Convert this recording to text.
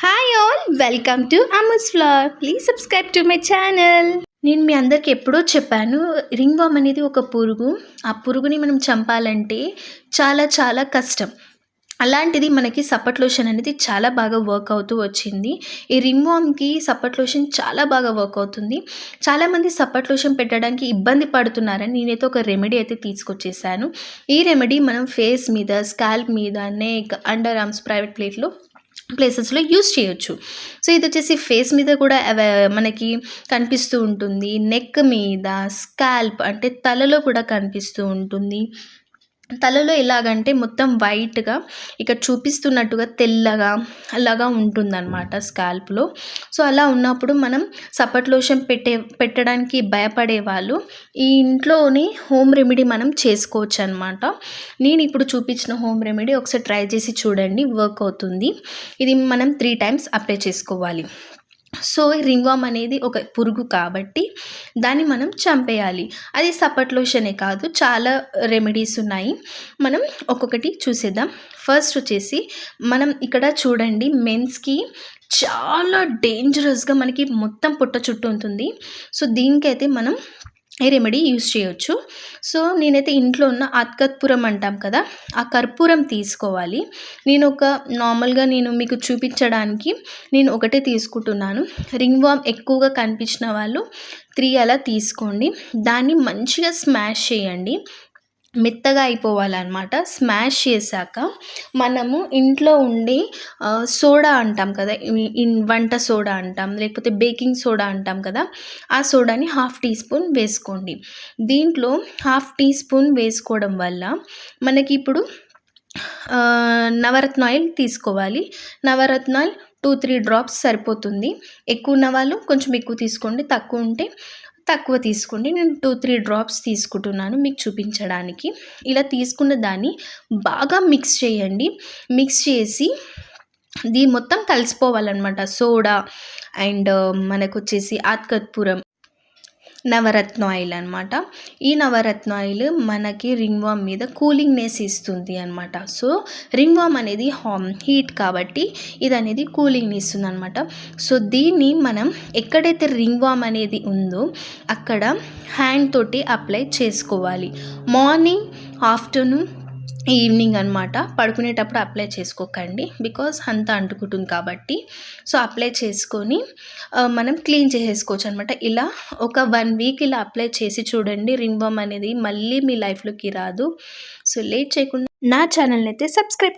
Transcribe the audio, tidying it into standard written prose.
Hi all, welcome to Amoos vlog. Please subscribe to my channel. నేను మీ అందరికి ఎప్పుడో చెప్పాను, రింగ్ వామ్ అనేది ఒక పురుగు. ఆ పురుగుని మనం చంపాలంటే చాలా చాలా కష్టం. అలాంటిది మనకి సప్పట్ లోషన్ అనేది చాలా బాగా వర్క్ అవుతూ వచ్చింది. ఈ రింగ్ వామ్కి సప్పట్ లోషన్ చాలా బాగా వర్క్ అవుతుంది. చాలామంది సప్పట్ లోషన్ పెట్టడానికి ఇబ్బంది పడుతున్నారని నేనైతే ఒక రెమెడీ అయితే తీసుకొచ్చేసాను. ఈ రెమెడీ మనం ఫేస్ మీద, స్కాల్ప్ మీద, నెక్, అండర్ ఆర్మ్స్, ప్రైవేట్ ప్లేసెస్లో యూస్ చేయొచ్చు. సో ఇది వచ్చేసి ఫేస్ మీద కూడా మనకి కనిపిస్తూ ఉంటుంది, నెక్ మీద, స్కాల్ప్ అంటే తలలో కూడా కనిపిస్తూ ఉంటుంది. తలలో ఎలాగంటే మొత్తం వైట్గా ఇక్కడ చూపిస్తున్నట్టుగా తెల్లగా అలాగా ఉంటుందన్నమాట స్కాల్ప్లో. సో అలా ఉన్నప్పుడు మనం సప్పట్ లోషన్ పెట్టడానికి భయపడే వాళ్ళు ఈ ఇంట్లోని హోమ్ రెమెడీ మనం చేసుకోవచ్చు అనమాట. నేను ఇప్పుడు చూపించిన హోమ్ రెమెడీ ఒకసారి ట్రై చేసి చూడండి, వర్క్ అవుతుంది. ఇది మనం 3 టైమ్స్ అప్లై చేసుకోవాలి. సో రింగ్ వామ్ అనేది ఒక పురుగు కాబట్టి దాన్ని మనం చంపేయాలి. అది సప్పట్ లోషనే కాదు, చాలా రెమెడీస్ ఉన్నాయి. మనం ఒక్కొక్కటి చూసేద్దాం. ఫస్ట్ వచ్చేసి మనం ఇక్కడ చూడండి, మెన్స్కి చాలా డేంజరస్గా మనకి మొత్తం పుట్ట చుట్టూ ఉంటుంది. సో దీనికైతే మనం ఈ రెమెడీ యూస్ చేయొచ్చు. సో నేనైతే ఇంట్లో ఉన్న కర్పూరం అంటాం కదా, ఆ కర్పూరం తీసుకోవాలి. నేను మీకు చూపించడానికి నేను ఒకటే తీసుకుంటున్నాను. రింగ్ వామ్ ఎక్కువగా కనిపించిన వాళ్ళు 3 అలా తీసుకోండి. దాన్ని మంచిగా స్మాష్ చేయండి, మెత్తగా అయిపోవాలన్నమాట. స్మాష్ చేశాక మనము ఇంట్లో ఉండే సోడా అంటాం కదా, వంట సోడా అంటాం, లేకపోతే బేకింగ్ సోడా అంటాం కదా, ఆ సోడాని 1/2 టీ స్పూన్ వేసుకోండి. దీంట్లో 1/2 టీ స్పూన్ వేసుకోవడం వల్ల మనకి ఇప్పుడు నవరత్న ఆయిల్ తీసుకోవాలి. నవరత్న ఆయిల్ 2-3 డ్రాప్స్ సరిపోతుంది. ఎక్కువ ఉన్న వాళ్ళు కొంచెం ఎక్కువ తీసుకోండి, తక్కువ ఉంటే తక్కువ తీసుకోండి. నేను 2-3 డ్రాప్స్ తీసుకుంటున్నాను మీకు చూపించడానికి. ఇలా తీసుకున్న దాన్ని బాగా మిక్స్ చేయండి. మిక్స్ చేసి ఇది మొత్తం కలిసిపోవాలన్నమాట. సోడా అండ్ మనకు వచ్చేసి కర్పూరం, నవరత్న ఆయిల్ అనమాట. ఈ నవరత్న ఆయిల్ మనకి రింగ్ వామ్ మీద కూలింగ్నెస్ ఇస్తుంది అనమాట. సో రింగ్ వామ్ అనేది హీట్ కాబట్టి ఇది అనేది కూలింగ్ని ఇస్తుంది అనమాట. సో దీన్ని మనం ఎక్కడైతే రింగ్ వామ్ అనేది ఉందో అక్కడ హ్యాండ్ తోటి అప్లై చేసుకోవాలి. మార్నింగ్, ఆఫ్టర్నూన్, ఈవినింగ్ అనమాట. పడుకునేటప్పుడు అప్లై చేసుకోకండి, బికాస్ అంతా అంటుకుంటుంది కాబట్టి. సో అప్లై చేసుకొని మనం క్లీన్ చేసేసుకోవచ్చు అనమాట. ఇలా ఒక 1 వీక్ ఇలా అప్లై చేసి చూడండి, రింగ్ వామ్ అనేది మళ్ళీ మీ లైఫ్లోకి రాదు. సో లేట్ చేయకుండా నా ఛానల్ని అయితే సబ్స్క్రైబ్